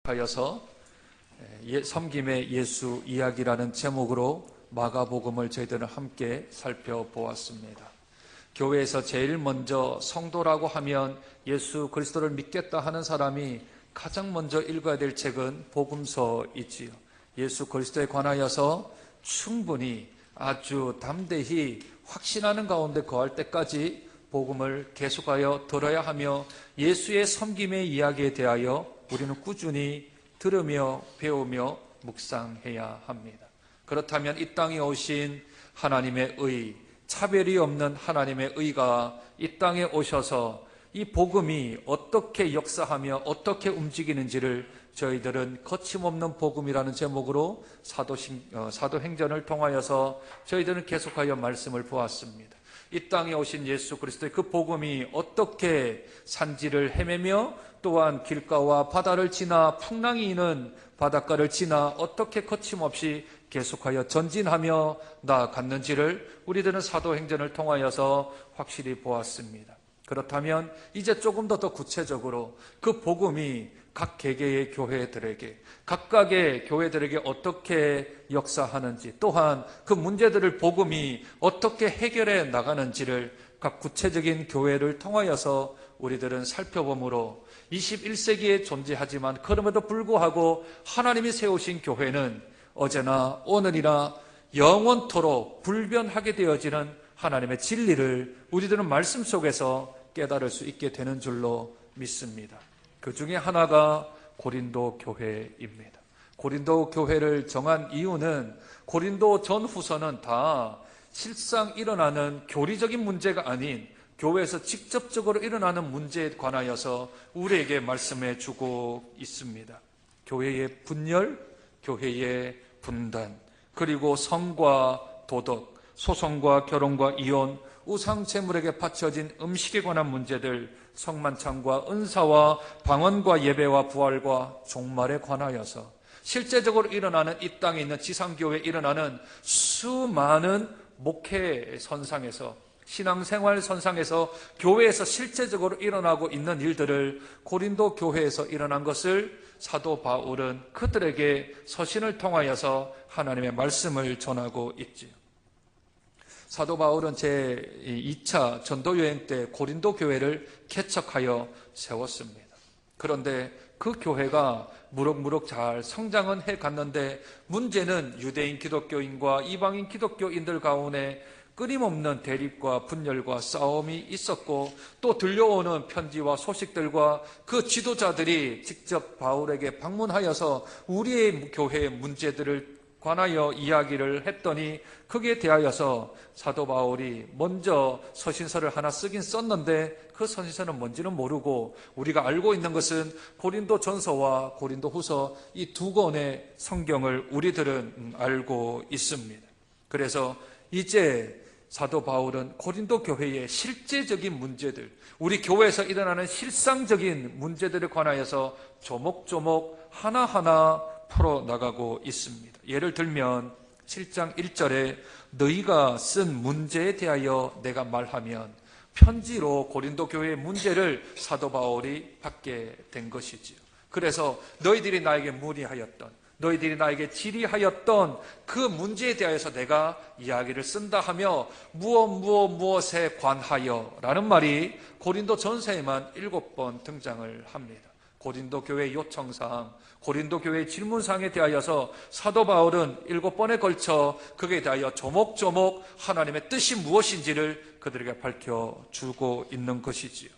하여서 섬김의 예수 이야기라는 제목으로 마가복음을 저희들은 함께 살펴보았습니다. 교회에서 제일 먼저 성도라고 하면 예수 그리스도를 믿겠다 하는 사람이 가장 먼저 읽어야 될 책은 복음서이지요. 예수 그리스도에 관하여서 충분히 아주 담대히 확신하는 가운데 거할 때까지 복음을 계속하여 들어야 하며 예수의 섬김의 이야기에 대하여 우리는 꾸준히 들으며 배우며 묵상해야 합니다. 그렇다면 이 땅에 오신 하나님의 의, 차별이 없는 하나님의 의가 이 땅에 오셔서 이 복음이 어떻게 역사하며 어떻게 움직이는지를 저희들은 거침없는 복음이라는 제목으로 사도행전을 통하여서 저희들은 계속하여 말씀을 보았습니다. 이 땅에 오신 예수 그리스도의 그 복음이 어떻게 산지를 헤매며 또한 길가와 바다를 지나 풍랑이 있는 바닷가를 지나 어떻게 거침없이 계속하여 전진하며 나아갔는지를 우리들은 사도행전을 통하여서 확실히 보았습니다. 그렇다면 이제 조금 더 구체적으로 그 복음이 각 개개의 교회들에게 각각의 교회들에게 어떻게 역사하는지 또한 그 문제들을 복음이 어떻게 해결해 나가는지를 각 구체적인 교회를 통하여서 우리들은 살펴보므로 21세기에 존재하지만 그럼에도 불구하고 하나님이 세우신 교회는 어제나 오늘이나 영원토록 불변하게 되어지는 하나님의 진리를 우리들은 말씀 속에서 깨달을 수 있게 되는 줄로 믿습니다. 그 중에 하나가 고린도 교회입니다. 고린도 교회를 정한 이유는 고린도 전후서는 다 실상 일어나는 교리적인 문제가 아닌 교회에서 직접적으로 일어나는 문제에 관하여서 우리에게 말씀해 주고 있습니다. 교회의 분열, 교회의 분단, 그리고 성과 도덕, 소송과 결혼과 이혼, 우상 제물에게 바쳐진 음식에 관한 문제들, 성만찬과 은사와 방언과 예배와 부활과 종말에 관하여서 실제적으로 일어나는 이 땅에 있는 지상교회에 일어나는 수많은 목회 선상에서 신앙생활 선상에서 교회에서 실제적으로 일어나고 있는 일들을 고린도 교회에서 일어난 것을 사도 바울은 그들에게 서신을 통하여서 하나님의 말씀을 전하고 있지요. 사도 바울은 제2차 전도여행 때 고린도 교회를 개척하여 세웠습니다. 그런데 그 교회가 무럭무럭 잘 성장은 해갔는데 문제는 유대인 기독교인과 이방인 기독교인들 가운데 끊임없는 대립과 분열과 싸움이 있었고 또 들려오는 편지와 소식들과 그 지도자들이 직접 바울에게 방문하여서 우리의 교회의 문제들을 관하여 이야기를 했더니 거기에 대하여서 사도 바울이 먼저 서신서를 하나 쓰긴 썼는데 그 서신서는 뭔지는 모르고 우리가 알고 있는 것은 고린도 전서와 고린도 후서 이 두 권의 성경을 우리들은 알고 있습니다. 그래서 이제 사도 바울은 고린도 교회의 실제적인 문제들, 우리 교회에서 일어나는 실상적인 문제들에 관하여서 조목조목 하나하나 풀어나가고 있습니다. 예를 들면 7장 1절에 너희가 쓴 문제에 대하여 내가 말하면 편지로 고린도 교회의 문제를 사도 바울이 받게 된 것이지요. 그래서 너희들이 나에게 문의하였던 너희들이 나에게 질의하였던 그 문제에 대하여서 내가 이야기를 쓴다 하며 무엇에 관하여 라는 말이 고린도 전서에만 7번 등장을 합니다. 고린도 교회 요청사항, 고린도 교회의 질문사항에 대하여서 사도 바울은 7번에 걸쳐 그에 대하여 조목조목 하나님의 뜻이 무엇인지를 그들에게 밝혀주고 있는 것이지요.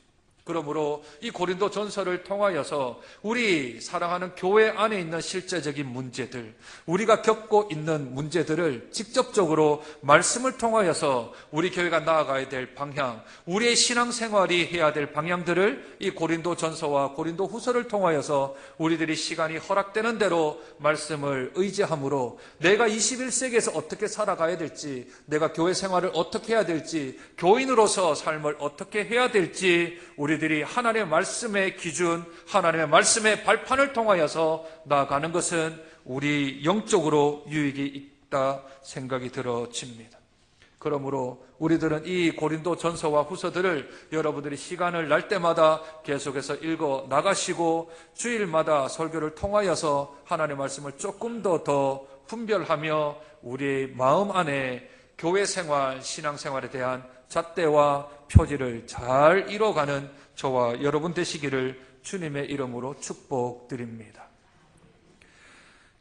그러므로 이 고린도 전서를 통하여서 우리 사랑하는 교회 안에 있는 실제적인 문제들, 우리가 겪고 있는 문제들을 직접적으로 말씀을 통하여서 우리 교회가 나아가야 될 방향, 우리의 신앙생활이 해야 될 방향들을 이 고린도 전서와 고린도 후서를 통하여서 우리들이 시간이 허락되는 대로 말씀을 의지함으로 내가 21세기에서 어떻게 살아가야 될지, 내가 교회 생활을 어떻게 해야 될지, 교인으로서 삶을 어떻게 해야 될지 우리들이 하나님의 말씀의 기준, 하나님의 말씀의 발판을 통하여서 나아가는 것은 우리 영적으로 유익이 있다 생각이 들어집니다. 그러므로 우리들은 이 고린도 전서와 후서들을 여러분들이 시간을 날 때마다 계속해서 읽어 나가시고 주일마다 설교를 통하여서 하나님의 말씀을 조금 더 분별하며 우리의 마음 안에 교회 생활, 신앙 생활에 대한 잣대와 표지를 잘 이뤄가는 저와 여러분 되시기를 주님의 이름으로 축복드립니다.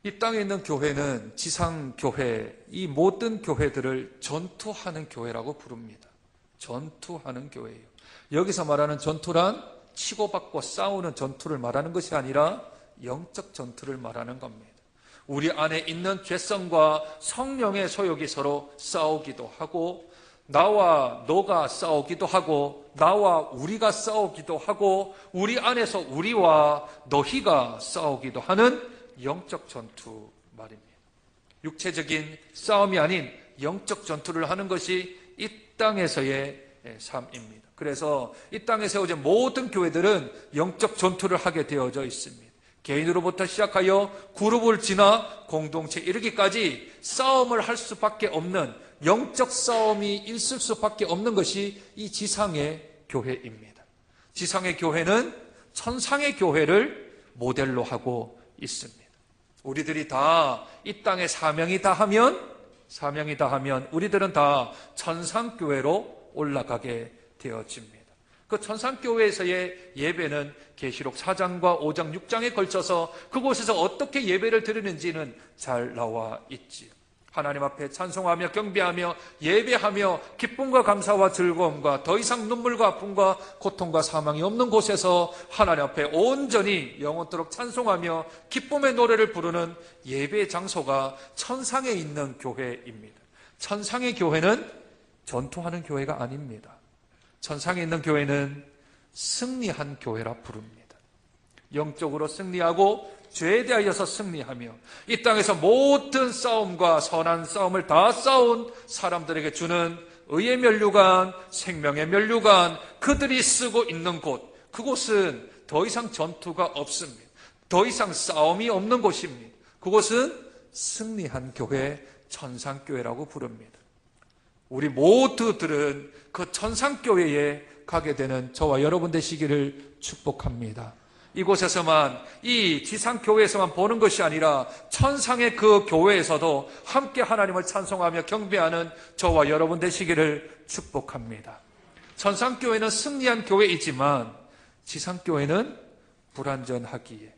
이 땅에 있는 교회는 지상교회, 이 모든 교회들을 전투하는 교회라고 부릅니다. 전투하는 교회예요. 여기서 말하는 전투란 치고받고 싸우는 전투를 말하는 것이 아니라 영적 전투를 말하는 겁니다. 우리 안에 있는 죄성과 성령의 소욕이 서로 싸우기도 하고, 나와 너가 싸우기도 하고, 나와 우리가 싸우기도 하고, 우리 안에서 우리와 너희가 싸우기도 하는 영적 전투 말입니다. 육체적인 싸움이 아닌 영적 전투를 하는 것이 이 땅에서의 삶입니다. 그래서 이 땅에 세워진 모든 교회들은 영적 전투를 하게 되어져 있습니다. 개인으로부터 시작하여 그룹을 지나 공동체 이르기까지 싸움을 할 수밖에 없는, 영적 싸움이 있을 수밖에 없는 것이 이 지상의 교회입니다. 지상의 교회는 천상의 교회를 모델로 하고 있습니다. 우리들이 다 이 땅에 사명이 다 하면 우리들은 다 천상교회로 올라가게 되어집니다. 그 천상교회에서의 예배는 계시록 4장과 5장, 6장에 걸쳐서 그곳에서 어떻게 예배를 드리는지는 잘 나와 있지요. 하나님 앞에 찬송하며 경배하며 예배하며 기쁨과 감사와 즐거움과 더 이상 눈물과 아픔과 고통과 사망이 없는 곳에서 하나님 앞에 온전히 영원토록 찬송하며 기쁨의 노래를 부르는 예배 장소가 천상에 있는 교회입니다. 천상의 교회는 전투하는 교회가 아닙니다. 천상에 있는 교회는 승리한 교회라 부릅니다. 영적으로 승리하고 죄에 대하여서 승리하며 이 땅에서 모든 싸움과 선한 싸움을 다 싸운 사람들에게 주는 의의 면류관, 생명의 면류관, 그들이 쓰고 있는 곳, 그곳은 더 이상 전투가 없습니다. 더 이상 싸움이 없는 곳입니다. 그곳은 승리한 교회, 천상교회라고 부릅니다. 우리 모두들은 그 천상교회에 가게 되는 저와 여러분 되시기를 축복합니다. 이곳에서만, 이 지상교회에서만 보는 것이 아니라 천상의 그 교회에서도 함께 하나님을 찬송하며 경배하는 저와 여러분 되시기를 축복합니다. 천상교회는 승리한 교회이지만 지상교회는 불완전하기에,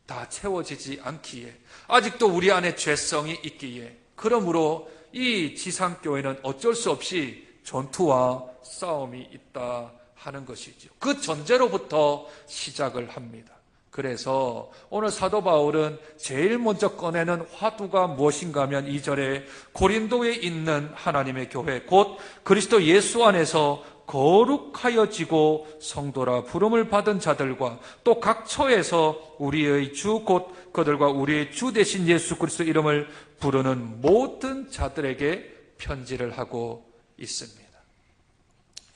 다 채워지지 않기에, 아직도 우리 안에 죄성이 있기에, 그러므로 이 지상교회는 어쩔 수 없이 전투와 싸움이 있다 하는 것이죠. 그 전제로부터 시작을 합니다. 그래서 오늘 사도 바울은 제일 먼저 꺼내는 화두가 무엇인가 하면 2절에 고린도에 있는 하나님의 교회, 곧 그리스도 예수 안에서 거룩하여지고 성도라 부름을 받은 자들과 또 각 처에서 우리의 주 곧 그들과 우리의 주 되신 예수 그리스도 이름을 부르는 모든 자들에게 편지를 하고 있습니다.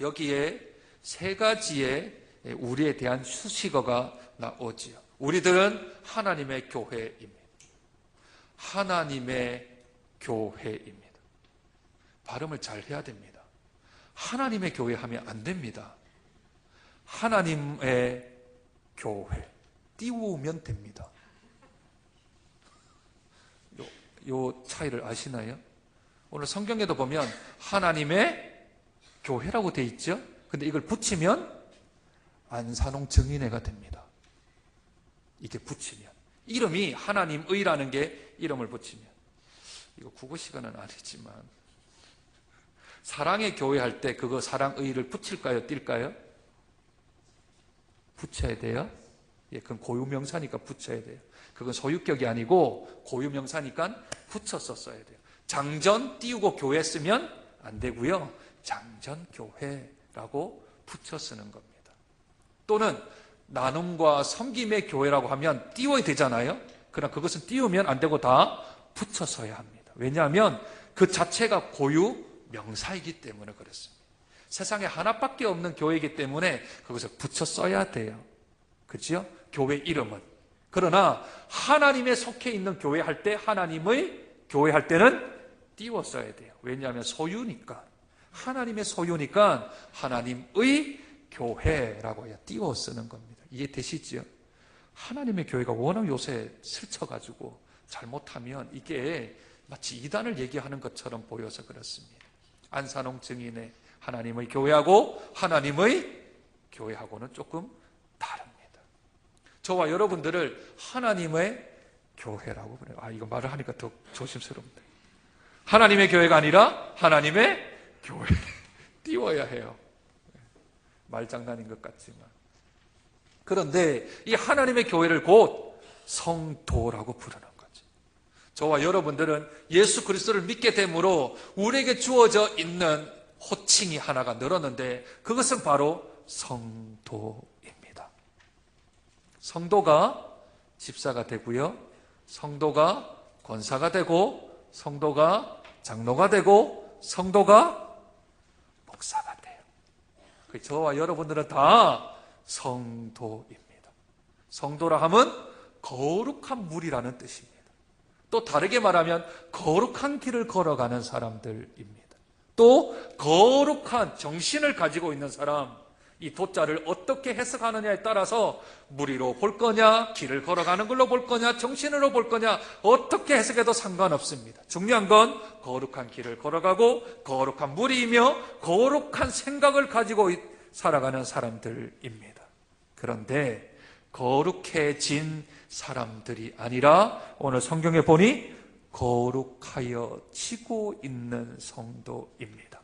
여기에 세 가지의 우리에 대한 수식어가 나오지요. 우리들은 하나님의 교회입니다. 하나님의 교회입니다. 발음을 잘 해야 됩니다. 하나님의 교회 하면 안 됩니다. 하나님의 교회. 띄우면 됩니다. 요 차이를 아시나요? 오늘 성경에도 보면 하나님의 교회라고 돼 있죠? 근데 이걸 붙이면 안산홍 정인회가 됩니다. 이게 붙이면. 이름이 하나님의라는 게 이름을 붙이면. 이거 국어 시간은 아니지만 사랑의 교회 할 때 그거 사랑의를 붙일까요? 띨까요? 붙여야 돼요. 예, 그건 고유명사니까 붙여야 돼요. 그건 소유격이 아니고 고유명사니까 붙여서 써야 돼요. 장전 띄우고 교회 쓰면 안 되고요. 장전교회라고 붙여 쓰는 겁니다. 또는 나눔과 섬김의 교회라고 하면 띄워야 되잖아요. 그러나 그것은 띄우면 안 되고 다 붙여 써야 합니다. 왜냐하면 그 자체가 고유 명사이기 때문에 그렇습니다. 세상에 하나밖에 없는 교회이기 때문에 그것을 붙여 써야 돼요. 그렇죠? 교회 이름은. 그러나 하나님에 속해 있는 교회 할 때, 하나님의 교회 할 때는 띄웠어야 돼요. 왜냐하면 소유니까. 하나님의 소유니까 하나님의 교회라고 띄워 쓰는 겁니다. 이해되시죠? 하나님의 교회가 워낙 요새 스쳐가지고 잘못하면 이게 마치 이단을 얘기하는 것처럼 보여서 그렇습니다. 안산홍 증인의 하나님의 교회하고 하나님의 교회하고는 조금 다릅니다. 저와 여러분들을 하나님의 교회라고 그래요. 이거 말을 하니까 더 조심스럽네. 하나님의 교회가 아니라 하나님의 교회. 띄워야 해요. 말장난인 것 같지만. 그런데 이 하나님의 교회를 곧 성도라고 부르는 거죠. 저와 여러분들은 예수 그리스도를 믿게 됨으로 우리에게 주어져 있는 호칭이 하나가 늘었는데 그것은 바로 성도입니다. 성도가 집사가 되고요. 성도가 권사가 되고 성도가 장로가 되고 성도가 목사가 돼요. 저와 여러분들은 다 성도입니다. 성도라 함은 거룩한 무리라는 뜻입니다. 또 다르게 말하면 거룩한 길을 걸어가는 사람들입니다. 또 거룩한 정신을 가지고 있는 사람, 이 도자를 어떻게 해석하느냐에 따라서 무리로 볼 거냐, 길을 걸어가는 걸로 볼 거냐, 정신으로 볼 거냐, 어떻게 해석해도 상관없습니다. 중요한 건 거룩한 길을 걸어가고 거룩한 무리이며 거룩한 생각을 가지고 살아가는 사람들입니다. 그런데 거룩해진 사람들이 아니라 오늘 성경에 보니 거룩하여 지고 있는 성도입니다.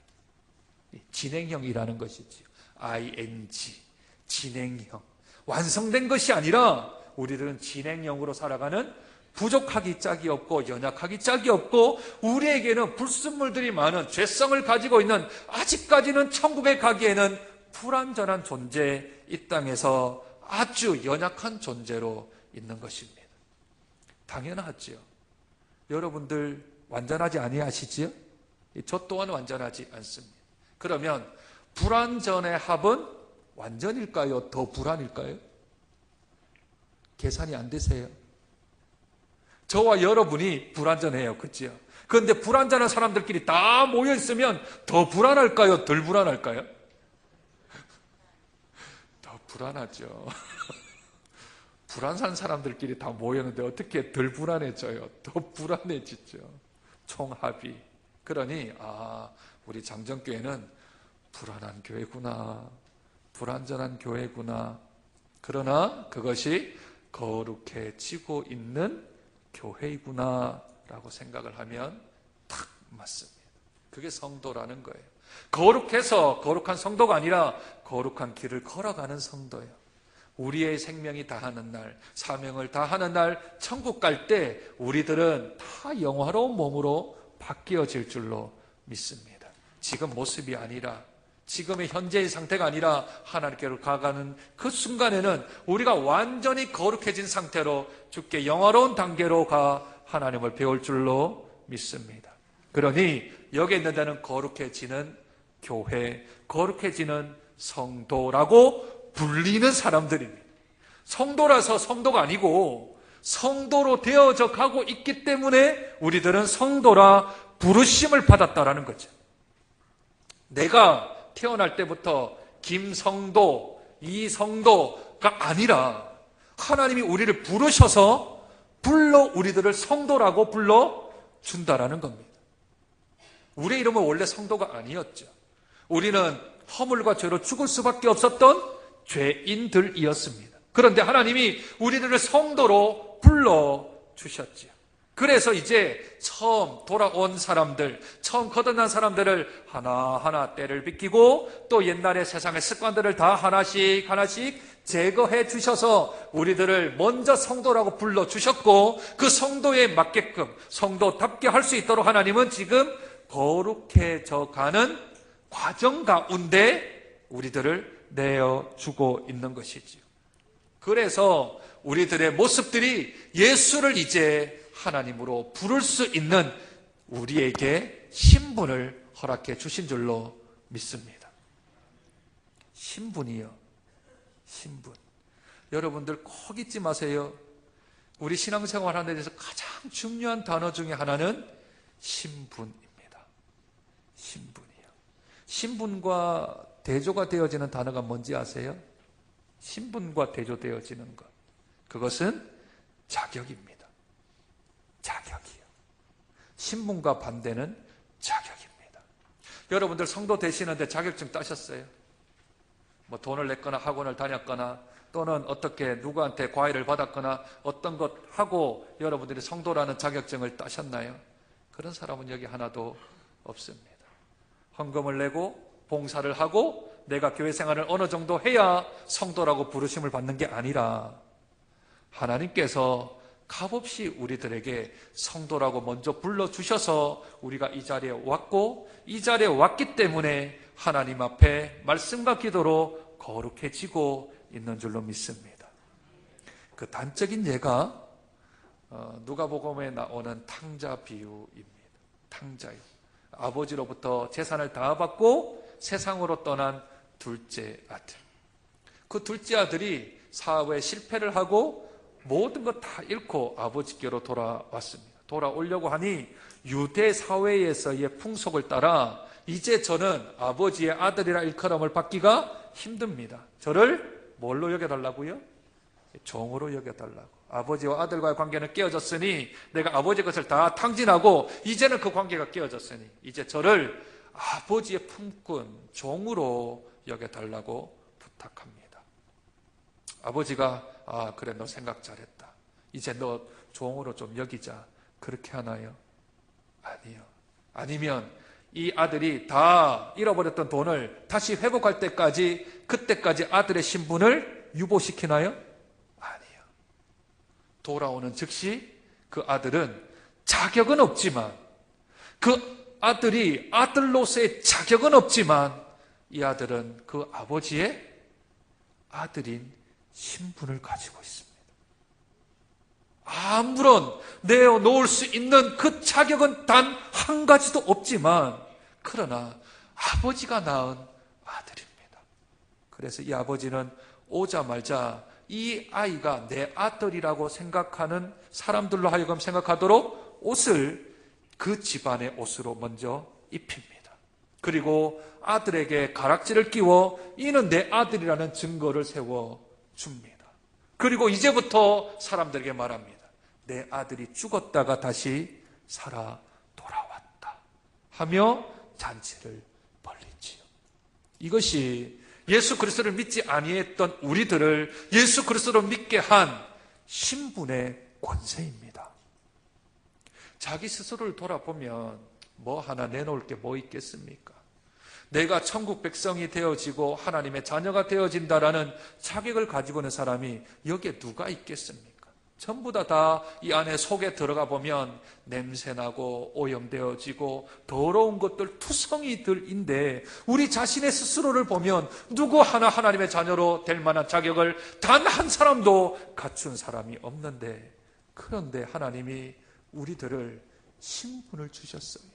진행형이라는 것이지요. ing, 진행형. 완성된 것이 아니라 우리들은 진행형으로 살아가는 부족하기 짝이 없고 연약하기 짝이 없고 우리에게는 불순물들이 많은 죄성을 가지고 있는 아직까지는 천국에 가기에는 불완전한 존재, 이 땅에서 아주 연약한 존재로 있는 것입니다. 당연하죠. 여러분들 완전하지 아니하시지요? 저 또한 완전하지 않습니다. 그러면 불완전의 합은 완전일까요? 더 불완일까요? 계산이 안 되세요? 저와 여러분이 불완전해요. 그렇죠? 그런데 불완전한 사람들끼리 다 모여 있으면 더 불안할까요? 덜 불안할까요? 더 불안하죠. 불안한 사람들끼리 다 모였는데 어떻게 덜 불안해져요? 더 불안해지죠. 총합이. 그러니 우리 장정교회는 불안한 교회구나, 불완전한 교회구나. 그러나 그것이 거룩해지고 있는 교회이구나 라고 생각을 하면 딱 맞습니다. 그게 성도라는 거예요. 거룩해서 거룩한 성도가 아니라 거룩한 길을 걸어가는 성도예요. 우리의 생명이 다하는 날, 사명을 다하는 날, 천국 갈 때 우리들은 다 영화로운 몸으로 바뀌어질 줄로 믿습니다. 지금 모습이 아니라, 지금의 현재의 상태가 아니라 하나님께로 가가는 그 순간에는 우리가 완전히 거룩해진 상태로 주께 영화로운 단계로 가 하나님을 배울 줄로 믿습니다. 그러니 여기에 있는 데는 거룩해지는 교회, 거룩해지는 성도라고 불리는 사람들입니다. 성도라서 성도가 아니고 성도로 되어져 가고 있기 때문에 우리들은 성도라 부르심을 받았다라는 거죠. 내가 태어날 때부터 김성도, 이성도가 아니라 하나님이 우리를 부르셔서 우리들을 성도라고 불러준다라는 겁니다. 우리의 이름은 원래 성도가 아니었죠. 우리는 허물과 죄로 죽을 수밖에 없었던 죄인들이었습니다. 그런데 하나님이 우리들을 성도로 불러주셨죠. 그래서 이제 처음 돌아온 사람들, 처음 거듭난 사람들을 하나하나 때를 비끼고 또 옛날의 세상의 습관들을 다 하나씩 제거해 주셔서 우리들을 먼저 성도라고 불러주셨고 그 성도에 맞게끔 성도답게 할 수 있도록 하나님은 지금 거룩해져 가는 과정 가운데 우리들을 내어주고 있는 것이지요. 그래서 우리들의 모습들이 예수를 이제 하나님으로 부를 수 있는 우리에게 신분을 허락해 주신 줄로 믿습니다. 신분이요. 신분. 여러분들 꼭 잊지 마세요. 우리 신앙생활 하는 데서 가장 중요한 단어 중에 하나는 신분입니다. 신분이요. 신분과 대조가 되어지는 단어가 뭔지 아세요? 신분과 대조되어지는 것. 그것은 자격입니다. 자격이요. 신분과 반대는 자격입니다. 여러분들 성도 되시는데 자격증 따셨어요? 뭐 돈을 냈거나 학원을 다녔거나 또는 어떻게 누구한테 과외를 받았거나 어떤 것 하고 여러분들이 성도라는 자격증을 따셨나요? 그런 사람은 여기 하나도 없습니다. 헌금을 내고 봉사를 하고 내가 교회 생활을 어느 정도 해야 성도라고 부르심을 받는 게 아니라 하나님께서 값없이 우리들에게 성도라고 먼저 불러주셔서 우리가 이 자리에 왔고 이 자리에 왔기 때문에 하나님 앞에 말씀과 기도로 거룩해지고 있는 줄로 믿습니다. 그 단적인 예가 누가복음에 나오는 탕자 비유입니다. 탕자요. 아버지로부터 재산을 다 받고 세상으로 떠난 둘째 아들. 그 둘째 아들이 사업에 실패를 하고 모든 것 다 잃고 아버지께로 돌아왔습니다. 돌아오려고 하니 유대 사회에서의 풍속을 따라 이제 저는 아버지의 아들이라 일컬음을 받기가 힘듭니다. 저를 뭘로 여겨달라고요? 종으로 여겨달라고. 아버지와 아들과의 관계는 깨어졌으니 내가 아버지 것을 다 탕진하고 이제는 그 관계가 깨어졌으니 이제 저를 아버지의 품꾼 종으로 여겨달라고 부탁합니다. 아버지가 그래 너 생각 잘했다. 이제 너 종으로 좀 여기자. 그렇게 하나요? 아니요. 아니면 이 아들이 다 잃어버렸던 돈을 다시 회복할 때까지 그때까지 아들의 신분을 유보시키나요? 아니요. 돌아오는 즉시 그 아들은 자격은 없지만 그 아들이 아들로서의 자격은 없지만 이 아들은 그 아버지의 아들인 신분을 가지고 있습니다. 아무런 내어놓을 수 있는 그 자격은 단 한 가지도 없지만 그러나 아버지가 낳은 아들입니다. 그래서 이 아버지는 오자마자 이 아이가 내 아들이라고 생각하는 사람들로 하여금 생각하도록 옷을 그 집안의 옷으로 먼저 입힙니다. 그리고 아들에게 가락지를 끼워 이는 내 아들이라는 증거를 세워줍니다. 그리고 이제부터 사람들에게 말합니다. 내 아들이 죽었다가 다시 살아 돌아왔다 하며 잔치를 벌리지요. 이것이 예수 그리스도를 믿지 아니했던 우리들을 예수 그리스도를 믿게 한 신분의 권세입니다. 자기 스스로를 돌아보면 뭐 하나 내놓을 게 뭐 있겠습니까? 내가 천국 백성이 되어지고 하나님의 자녀가 되어진다라는 자격을 가지고 있는 사람이 여기에 누가 있겠습니까? 전부 다 이 안에 속에 들어가 보면 냄새나고 오염되어지고 더러운 것들 투성이들인데 우리 자신의 스스로를 보면 누구 하나 하나님의 자녀로 될 만한 자격을 단 한 사람도 갖춘 사람이 없는데 그런데 하나님이 우리들을 신분을 주셨어요.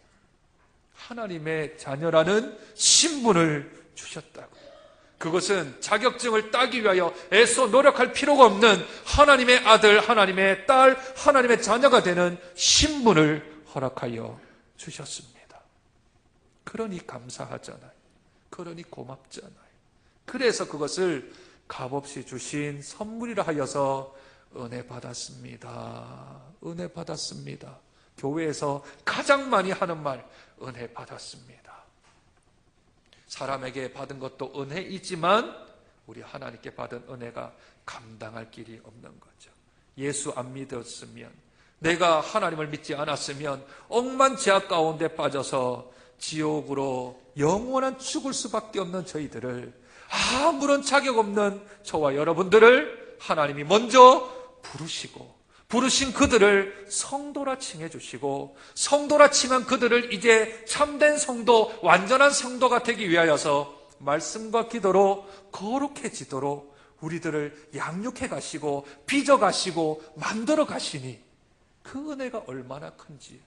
하나님의 자녀라는 신분을 주셨다고. 그것은 자격증을 따기 위하여 애써 노력할 필요가 없는 하나님의 아들, 하나님의 딸, 하나님의 자녀가 되는 신분을 허락하여 주셨습니다. 그러니 감사하잖아요. 그러니 고맙잖아요. 그래서 그것을 값없이 주신 선물이라 하여서 은혜 받았습니다. 은혜 받았습니다. 교회에서 가장 많이 하는 말, 은혜 받았습니다. 사람에게 받은 것도 은혜이지만 우리 하나님께 받은 은혜가 감당할 길이 없는 거죠. 예수 안 믿었으면, 내가 하나님을 믿지 않았으면 억만 죄악 가운데 빠져서 지옥으로 영원한 죽을 수밖에 없는 저희들을, 아무런 자격 없는 저와 여러분들을 하나님이 먼저 부르신 그들을 성도라 칭해주시고 성도라 칭한 그들을 이제 참된 성도, 완전한 성도가 되기 위하여서 말씀과 기도로 거룩해지도록 우리들을 양육해 가시고 빚어 가시고 만들어 가시니 그 은혜가 얼마나 큰지.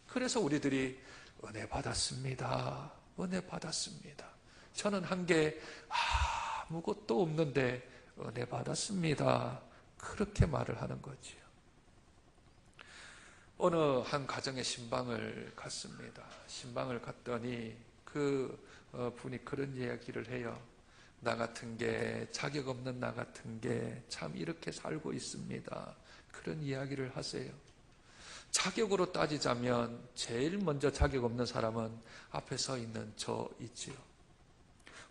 그래서 우리들이 은혜 받았습니다. 은혜 받았습니다. 저는 한 게 아무것도 없는데 은혜 받았습니다. 그렇게 말을 하는 거지요. 어느 한 가정의 신방을 갔습니다. 신방을 갔더니 그 분이 그런 이야기를 해요. 나 같은 게, 자격 없는 나 같은 게 참 이렇게 살고 있습니다. 그런 이야기를 하세요. 자격으로 따지자면 제일 먼저 자격 없는 사람은 앞에 서 있는 저이지요.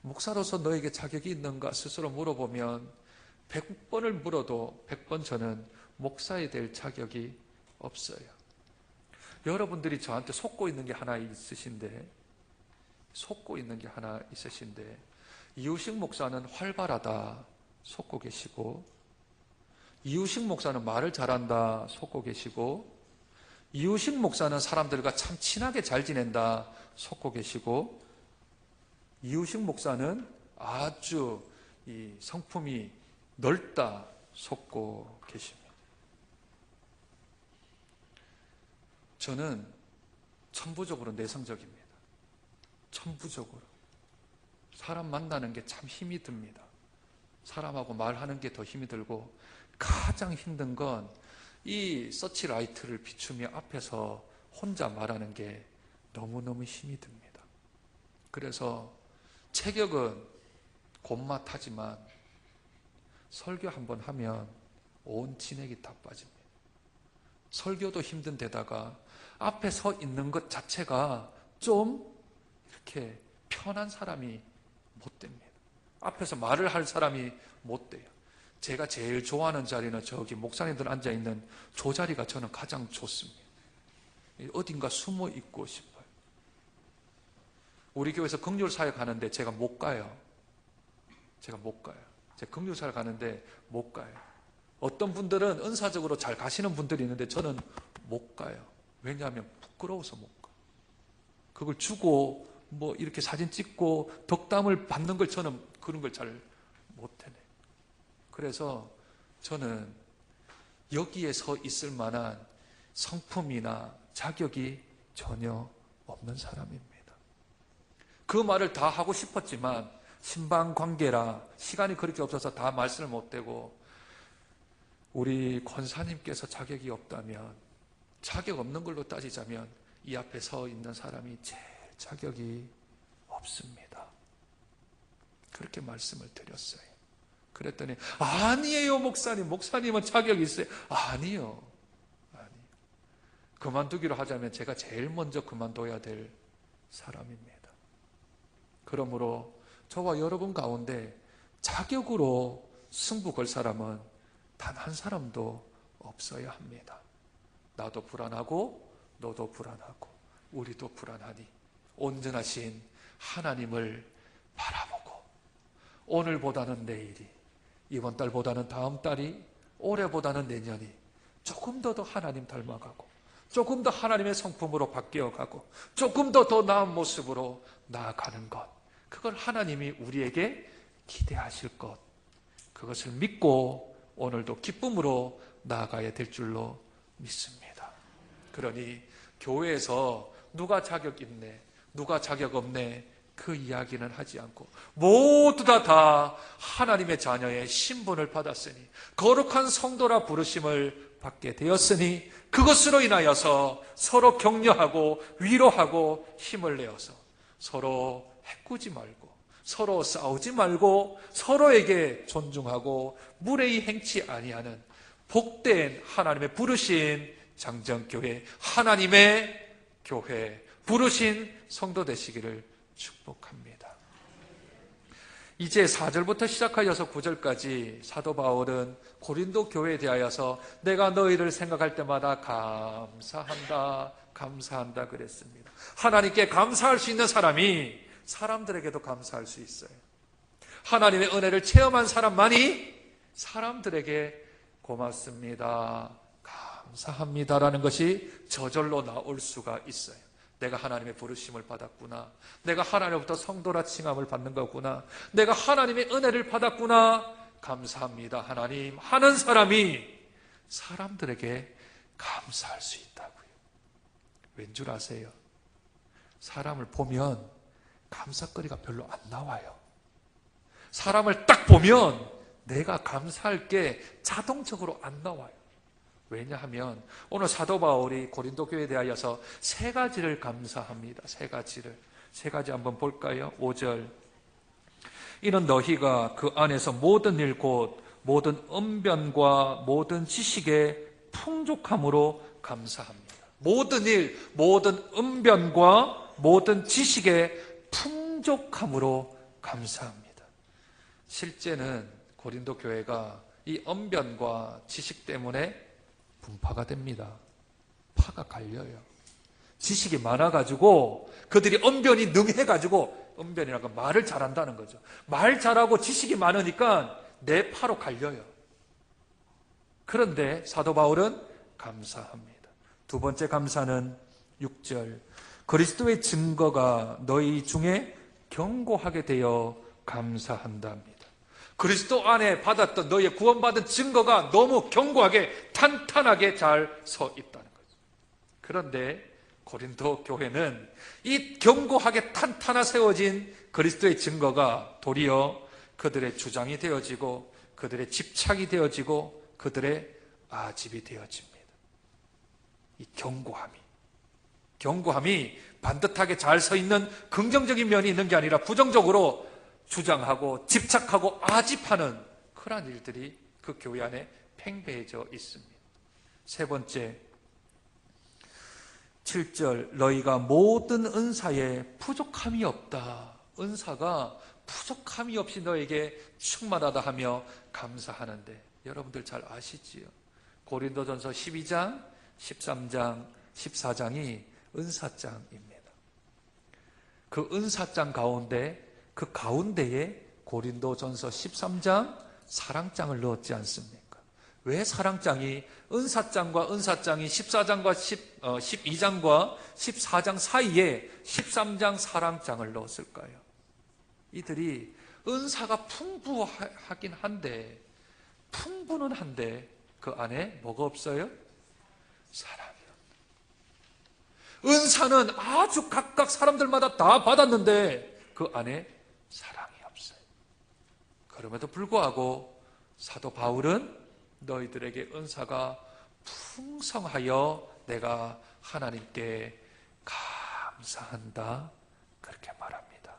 목사로서 너에게 자격이 있는가 스스로 물어보면 100번을 물어도 100번 저는 목사에 될 자격이 없어요. 여러분들이 저한테 속고 있는 게 하나 있으신데, 이우식 목사는 활발하다 속고 계시고, 이우식 목사는 말을 잘한다 속고 계시고, 이우식 목사는 사람들과 참 친하게 잘 지낸다 속고 계시고, 이우식 목사는 아주 이 성품이 넓다 속고 계십니다. 저는 천부적으로 내성적입니다. 천부적으로. 사람 만나는 게 참 힘이 듭니다. 사람하고 말하는 게 더 힘이 들고, 가장 힘든 건 이 서치라이트를 비추며 앞에서 혼자 말하는 게 너무너무 힘이 듭니다. 그래서 체격은 곶맛하지만 설교 한번 하면 온 진액이 다 빠집니다. 설교도 힘든 데다가 앞에 서 있는 것 자체가 좀 이렇게 편한 사람이 못 됩니다. 앞에서 말을 할 사람이 못 돼요. 제가 제일 좋아하는 자리는 저기 목사님들 앉아있는 저 자리가 저는 가장 좋습니다. 어딘가 숨어 있고 싶어요. 우리 교회에서 긍휼사역 하는데 제가 못 가요. 제가 긍휼사역 가는데 못 가요. 어떤 분들은 은사적으로 잘 가시는 분들이 있는데 저는 못 가요. 왜냐하면 부끄러워서 못 가. 그걸 주고 뭐 이렇게 사진 찍고 덕담을 받는 걸 저는 그런 걸 잘 못 해내요. 그래서 저는 여기에 서 있을 만한 성품이나 자격이 전혀 없는 사람입니다. 그 말을 다 하고 싶었지만 신방 관계라 시간이 그렇게 없어서 다 말씀을 못 대고, 우리 권사님께서 자격이 없다면, 자격 없는 걸로 따지자면 이 앞에 서 있는 사람이 제일 자격이 없습니다. 그렇게 말씀을 드렸어요. 그랬더니 아니에요 목사님은 자격이 있어요. 아니요. 그만두기로 하자면 제가 제일 먼저 그만둬야 될 사람입니다. 그러므로 저와 여러분 가운데 자격으로 승부 걸 사람은 단 한 사람도 없어야 합니다. 나도 불안하고 너도 불안하고 우리도 불안하니 온전하신 하나님을 바라보고, 오늘보다는 내일이, 이번 달보다는 다음 달이, 올해보다는 내년이 조금 더 하나님 닮아가고, 조금 더 하나님의 성품으로 바뀌어가고, 조금 더 나은 모습으로 나아가는 것, 그걸 하나님이 우리에게 기대하실 것, 그것을 믿고 오늘도 기쁨으로 나아가야 될 줄로 믿습니다. 그러니 교회에서 누가 자격 있네, 누가 자격 없네, 그 이야기는 하지 않고 모두 다 하나님의 자녀의 신분을 받았으니, 거룩한 성도라 부르심을 받게 되었으니, 그것으로 인하여서 서로 격려하고 위로하고 힘을 내어서 서로 해꾸지 말고, 서로 싸우지 말고, 서로에게 존중하고 무례히 행치 아니하는 복된 하나님의 부르신 장정교회, 하나님의 교회, 부르신 성도 되시기를 축복합니다. 이제 4절부터 시작하여서 9절까지 사도 바울은 고린도 교회에 대하여서 내가 너희를 생각할 때마다 감사한다 그랬습니다. 하나님께 감사할 수 있는 사람이 사람들에게도 감사할 수 있어요. 하나님의 은혜를 체험한 사람만이 사람들에게 고맙습니다, 감사합니다라는 것이 저절로 나올 수가 있어요. 내가 하나님의 부르심을 받았구나, 내가 하나님부터 성도라 칭함을 받는 거구나, 내가 하나님의 은혜를 받았구나, 감사합니다 하나님 하는 사람이 사람들에게 감사할 수 있다고요. 왠 줄 아세요? 사람을 보면 감사거리가 별로 안 나와요. 사람을 딱 보면 내가 감사할 게 자동적으로 안 나와요. 왜냐하면 오늘 사도 바울이 고린도 교회에 대하여서 세 가지를 감사합니다. 세 가지 한번 볼까요? 5절. 이는 너희가 그 안에서 모든 일 곧 모든 언변과 모든 지식의 풍족함으로 감사합니다. 모든 일, 모든 언변과 모든 지식의 풍족함으로 감사합니다. 실제는 고린도 교회가 이 언변과 지식 때문에 분파가 됩니다. 파가 갈려요. 지식이 많아가지고 그들이 언변이 능해가지고, 언변이라고 말을 잘한다는 거죠. 말 잘하고 지식이 많으니까 내 파로 갈려요. 그런데 사도 바울은 감사합니다. 두 번째 감사는 6절. 그리스도의 증거가 너희 중에 견고하게 되어 감사한답니다. 그리스도 안에 받았던 너희의 구원받은 증거가 너무 견고하게 탄탄하게 잘 서 있다는 거죠. 그런데 고린도 교회는 이 견고하게 탄탄하게 세워진 그리스도의 증거가 도리어 그들의 주장이 되어지고 그들의 집착이 되어지고 그들의 아집이 되어집니다. 이 견고함이 반듯하게 잘 서 있는 긍정적인 면이 있는 게 아니라 부정적으로 주장하고 집착하고 아집하는 그러한 일들이 그 교회 안에 팽배해져 있습니다. 세 번째, 7절. 너희가 모든 은사에 부족함이 없다. 은사가 부족함이 없이 너에게 충만하다 하며 감사하는데, 여러분들 잘 아시지요? 고린도전서 12장, 13장, 14장이 은사장입니다. 그 은사장 가운데, 그 가운데에 고린도전서 13장 사랑장을 넣었지 않습니까? 왜 사랑장이 은사장과 은사장이 14장과 12장과 14장 사이에 13장 사랑장을 넣었을까요? 이들이 은사가 풍부하긴 한데, 풍부는 한데 그 안에 뭐가 없어요? 사랑이 없다. 은사는 아주 각각 사람들마다 다 받았는데 그 안에 사랑이 없어요. 그럼에도 불구하고 사도 바울은 너희들에게 은사가 풍성하여 내가 하나님께 감사한다, 그렇게 말합니다.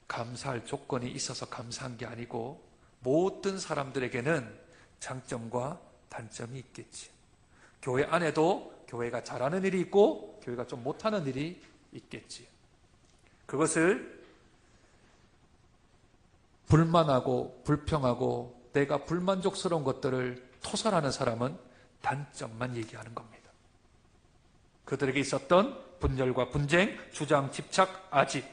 감사할 조건이 있어서 감사한 게 아니고 모든 사람들에게는 장점과 단점이 있겠지. 교회 안에도 교회가 잘하는 일이 있고 교회가 좀 못하는 일이 있겠지. 그것을 불만하고 불평하고 내가 불만족스러운 것들을 토설하는 사람은 단점만 얘기하는 겁니다. 그들에게 있었던 분열과 분쟁, 주장, 집착, 아집,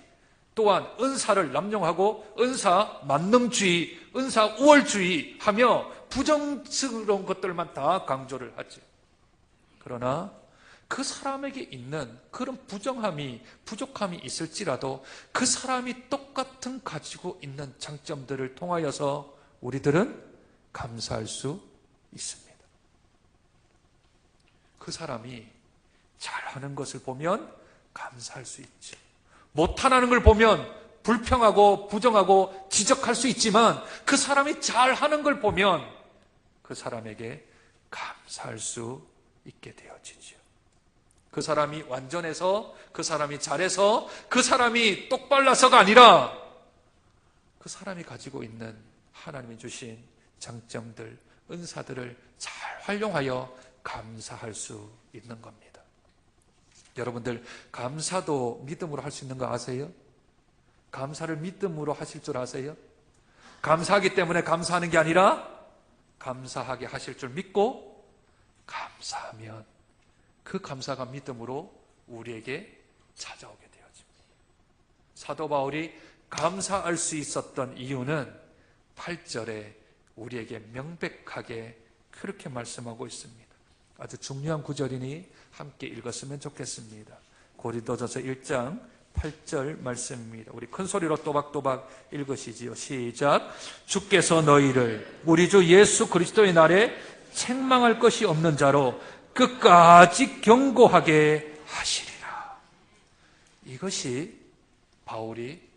또한 은사를 남용하고 은사 만능주의, 은사 우월주의 하며 부정스러운 것들만 다 강조를 하죠. 그러나 그 사람에게 있는 그런 부정함이, 부족함이 있을지라도 그 사람이 똑같은 가지고 있는 장점들을 통하여서 우리들은 감사할 수 있습니다. 그 사람이 잘하는 것을 보면 감사할 수 있죠. 못하는 걸 보면 불평하고 부정하고 지적할 수 있지만 그 사람이 잘하는 걸 보면 그 사람에게 감사할 수 있게 되어지죠. 그 사람이 완전해서, 그 사람이 잘해서, 그 사람이 똑발라서가 아니라 그 사람이 가지고 있는 하나님이 주신 장점들, 은사들을 잘 활용하여 감사할 수 있는 겁니다. 여러분들 감사도 믿음으로 할 수 있는 거 아세요? 감사를 믿음으로 하실 줄 아세요? 감사하기 때문에 감사하는 게 아니라 감사하게 하실 줄 믿고 감사하면 그 감사가 믿음으로 우리에게 찾아오게 되어집니다. 사도 바울이 감사할 수 있었던 이유는 8절에 우리에게 명백하게 그렇게 말씀하고 있습니다. 아주 중요한 구절이니 함께 읽었으면 좋겠습니다. 고린도전서 1장 8절 말씀입니다. 우리 큰 소리로 또박또박 읽으시지요. 시작. 주께서 너희를 우리 주 예수 그리스도의 날에 책망할 것이 없는 자로 끝까지 견고하게 하시리라. 이것이 바울이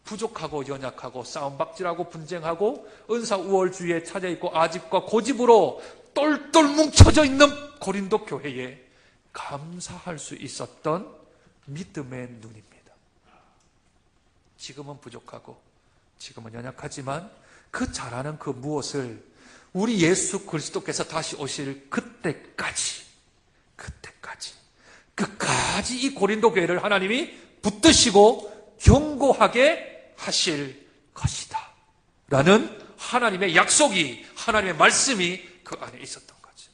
부족하고 연약하고 싸움박질하고 분쟁하고 은사 우월주의에 차져있고 아집과 고집으로 똘똘 뭉쳐져 있는 고린도 교회에 감사할 수 있었던 믿음의 눈입니다. 지금은 부족하고 지금은 연약하지만 그 잘하는 그 무엇을 우리 예수 그리스도께서 다시 오실 그때까지 끝까지 이 고린도 교회를 하나님이 붙드시고 견고하게 하실 것이다 라는 하나님의 약속이, 하나님의 말씀이 그 안에 있었던 거죠.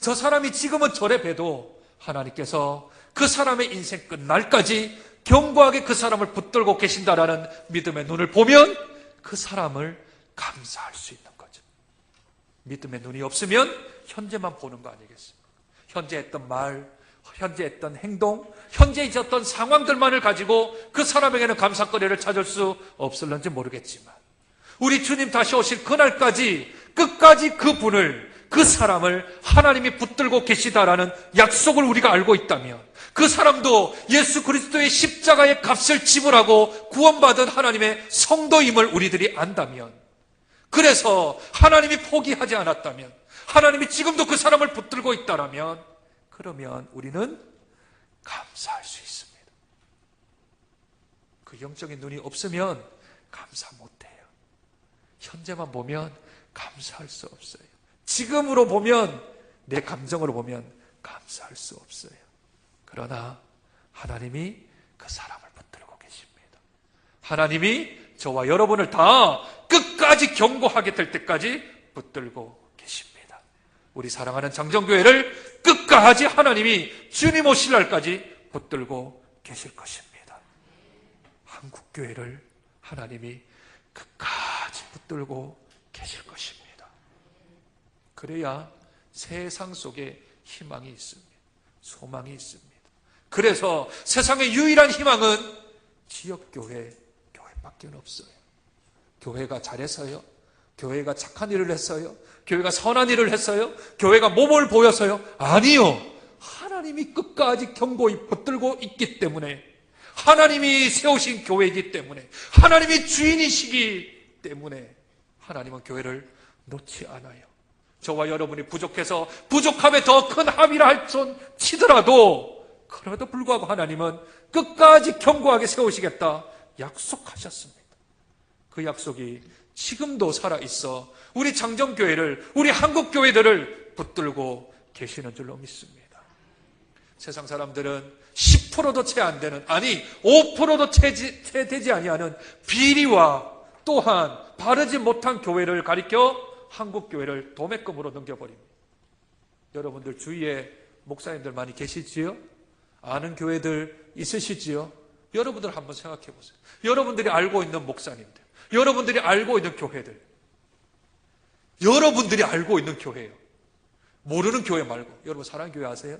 저 사람이 지금은 저래 봬도 하나님께서 그 사람의 인생 끝날까지 견고하게 그 사람을 붙들고 계신다라는 믿음의 눈을 보면 그 사람을 감사할 수 있는 거죠. 믿음의 눈이 없으면 현재만 보는 거 아니겠습니까? 현재 했던 말, 현재 했던 행동, 현재 있었던 상황들만을 가지고 그 사람에게는 감사거리를 찾을 수 없을런지 모르겠지만 우리 주님 다시 오실 그날까지 끝까지 그 사람을 하나님이 붙들고 계시다라는 약속을 우리가 알고 있다면 그 사람도 예수 그리스도의 십자가의 값을 지불하고 구원받은 하나님의 성도임을 우리들이 안다면, 그래서 하나님이 포기하지 않았다면, 하나님이 지금도 그 사람을 붙들고 있다면 그러면 우리는 감사할 수 있습니다. 그 영적인 눈이 없으면 감사 못해요. 현재만 보면 감사할 수 없어요. 지금으로 보면, 내 감정으로 보면 감사할 수 없어요. 그러나 하나님이 그 사람을 붙들고 계십니다. 하나님이 저와 여러분을 다 끝까지 견고하게 될 때까지 붙들고 계십니다. 우리 사랑하는 장정교회를 끝까지 하나님이 주님 오실 날까지 붙들고 계실 것입니다. 한국교회를 하나님이 끝까지 붙들고 계실 것입니다. 그래야 세상 속에 희망이 있습니다. 소망이 있습니다. 그래서 세상의 유일한 희망은 지역교회, 교회밖에 없어요. 교회가 잘해서요? 교회가 착한 일을 했어요? 교회가 선한 일을 했어요? 교회가 몸을 보여서요? 아니요. 하나님이 끝까지 견고히 붙들고 있기 때문에, 하나님이 세우신 교회이기 때문에, 하나님이 주인이시기 때문에 하나님은 교회를 놓지 않아요. 저와 여러분이 부족해서 부족함에 더 큰 합의라 할지라도 그럼에도 불구하고 하나님은 끝까지 견고하게 세우시겠다 약속하셨습니다. 그 약속이 지금도 살아있어 우리 장정교회를, 우리 한국교회들을 붙들고 계시는 줄로 믿습니다. 세상 사람들은 10%도 채 안 되는, 아니 5%도 채 되지 아니하는 비리와 또한 바르지 못한 교회를 가리켜 한국교회를 도매금으로 넘겨버립니다. 여러분들 주위에 목사님들 많이 계시지요? 아는 교회들 있으시지요? 여러분들 한번 생각해 보세요. 여러분들이 알고 있는 목사님들, 여러분들이 알고 있는 교회들, 여러분들이 알고 있는 교회요. 모르는 교회 말고. 여러분 사랑의 교회 아세요?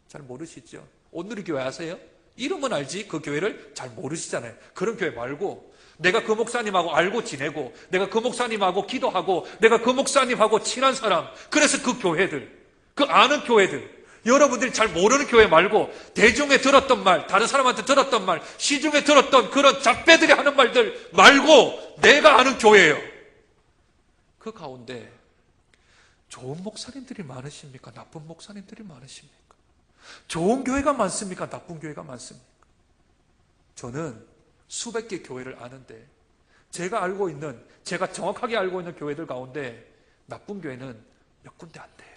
잘 모르시죠? 온누리 교회 아세요? 이름은 알지 그 교회를 잘 모르시잖아요. 그런 교회 말고 내가 그 목사님하고 알고 지내고, 내가 그 목사님하고 기도하고, 내가 그 목사님하고 친한 사람, 그래서 그 교회들, 그 아는 교회들, 여러분들이 잘 모르는 교회 말고 대중에 들었던 말, 다른 사람한테 들었던 말, 시중에 들었던 그런 잡배들이 하는 말들 말고 내가 아는 교회예요. 그 가운데 좋은 목사님들이 많으십니까? 나쁜 목사님들이 많으십니까? 좋은 교회가 많습니까? 나쁜 교회가 많습니까? 저는 수백 개 교회를 아는데 제가 정확하게 알고 있는 교회들 가운데 나쁜 교회는 몇 군데 안 돼요.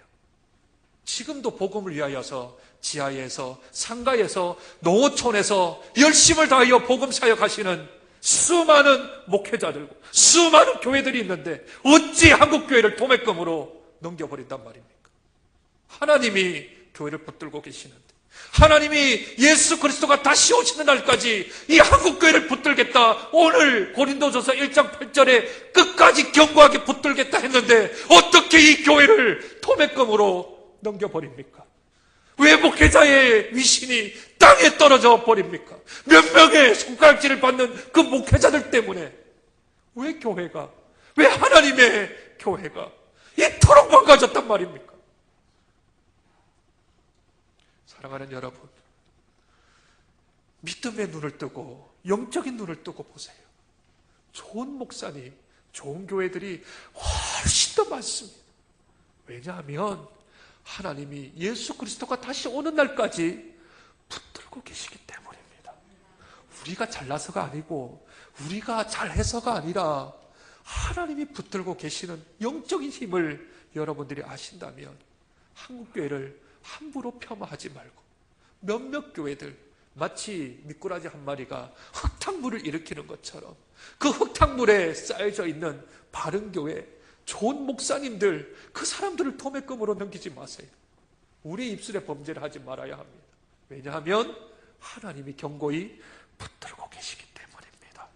지금도 복음을 위하여서 지하에서, 상가에서, 농어촌에서 열심을 다하여 복음 사역하시는 수많은 목회자들과 수많은 교회들이 있는데 어찌 한국교회를 도매금으로 넘겨버린단 말입니까? 하나님이 교회를 붙들고 계시는데, 하나님이 예수 그리스도가 다시 오시는 날까지 이 한국교회를 붙들겠다, 오늘 고린도전서 1장 8절에 끝까지 견고하게 붙들겠다 했는데 어떻게 이 교회를 도매금으로 넘겨버립니까? 왜 목회자의 위신이 땅에 떨어져 버립니까? 몇 명의 손가락질을 받는 그 목회자들 때문에 왜 교회가, 왜 하나님의 교회가 이토록 망가졌단 말입니까? 사랑하는 여러분, 믿음의 눈을 뜨고 영적인 눈을 뜨고 보세요. 좋은 목사님, 좋은 교회들이 훨씬 더 많습니다. 왜냐하면 하나님이 예수 그리스도가 다시 오는 날까지 붙들고 계시기 때문입니다. 우리가 잘나서가 아니고 우리가 잘해서가 아니라 하나님이 붙들고 계시는 영적인 힘을 여러분들이 아신다면 한국교회를 함부로 폄하하지 말고, 몇몇 교회들 마치 미꾸라지 한 마리가 흙탕물을 일으키는 것처럼 그 흙탕물에 쌓여져 있는 바른 교회, 좋은 목사님들, 그 사람들을 도매금으로 넘기지 마세요. 우리 입술에 범죄를 하지 말아야 합니다. 왜냐하면 하나님이 견고히 붙들고 계시기 때문입니다.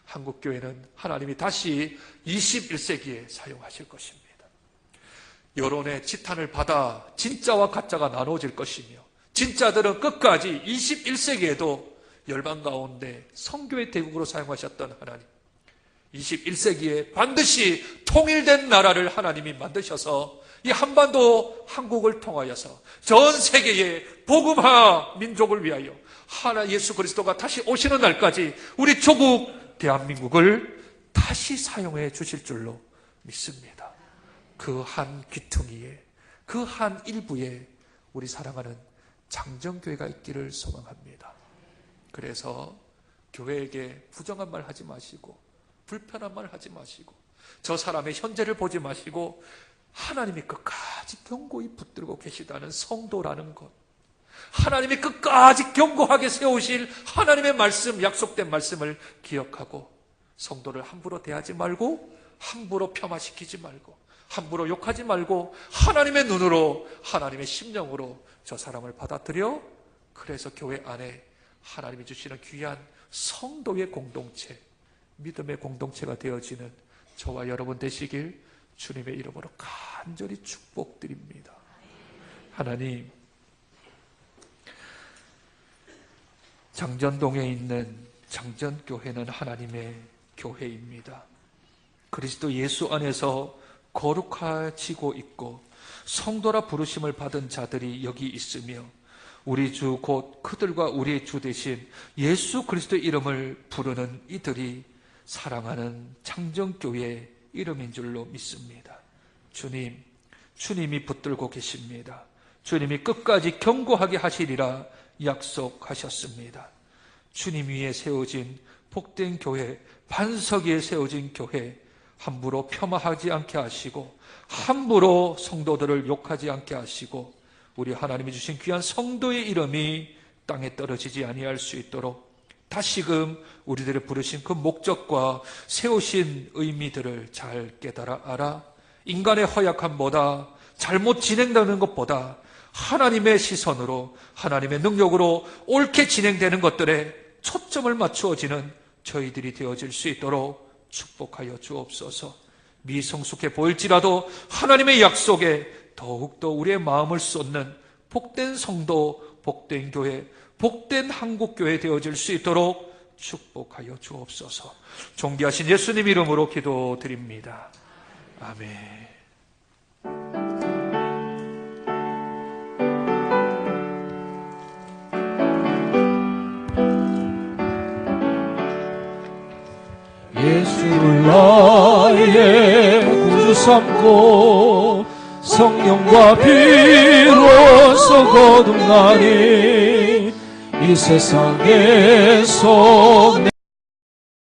한국교회는 하나님이 다시 21세기에 사용하실 것입니다. 여론의 지탄을 받아 진짜와 가짜가 나눠질 것이며, 진짜들은 끝까지 21세기에도 열방 가운데 성교의 대국으로 사용하셨던 하나님, 21세기에 반드시 통일된 나라를 하나님이 만드셔서 이 한반도 한국을 통하여서 전 세계의 복음화 민족을 위하여 하나 예수 그리스도가 다시 오시는 날까지 우리 조국 대한민국을 다시 사용해 주실 줄로 믿습니다. 그 한 귀퉁이에, 그 한 일부에 우리 사랑하는 장정교회가 있기를 소망합니다. 그래서 교회에게 부정한 말 하지 마시고, 불편한 말 하지 마시고, 저 사람의 현재를 보지 마시고, 하나님이 끝까지 견고히 붙들고 계시다는 성도라는 것, 하나님이 끝까지 견고하게 세우실 하나님의 말씀, 약속된 말씀을 기억하고 성도를 함부로 대하지 말고, 함부로 폄하시키지 말고, 함부로 욕하지 말고, 하나님의 눈으로, 하나님의 심령으로 저 사람을 받아들여, 그래서 교회 안에 하나님이 주시는 귀한 성도의 공동체, 믿음의 공동체가 되어지는 저와 여러분 되시길 주님의 이름으로 간절히 축복드립니다. 하나님, 장전동에 있는 장전교회는 하나님의 교회입니다. 그리스도 예수 안에서 거룩해지고 있고 성도라 부르심을 받은 자들이 여기 있으며, 우리 주 곧 그들과 우리의 주 대신 예수 그리스도의 이름을 부르는 이들이 사랑하는 장정교회의 이름인 줄로 믿습니다. 주님, 주님이 붙들고 계십니다. 주님이 끝까지 견고하게 하시리라 약속하셨습니다. 주님 위에 세워진 복된 교회, 반석 위에 세워진 교회, 함부로 폄하하지 않게 하시고, 함부로 성도들을 욕하지 않게 하시고, 우리 하나님이 주신 귀한 성도의 이름이 땅에 떨어지지 아니할 수 있도록 다시금 우리들을 부르신 그 목적과 세우신 의미들을 잘 깨달아 알아 인간의 허약함보다, 잘못 진행되는 것보다 하나님의 시선으로, 하나님의 능력으로 옳게 진행되는 것들에 초점을 맞추어지는 저희들이 되어질 수 있도록 축복하여 주옵소서. 미성숙해 보일지라도 하나님의 약속에 더욱더 우리의 마음을 쏟는 복된 성도, 복된 교회, 복된 한국교회 되어질 수 있도록 축복하여 주옵소서. 존귀하신 예수님 이름으로 기도드립니다. 아멘. 예수를 나의 구주 삼고 성령과 비로소 거듭나니 이 세상에서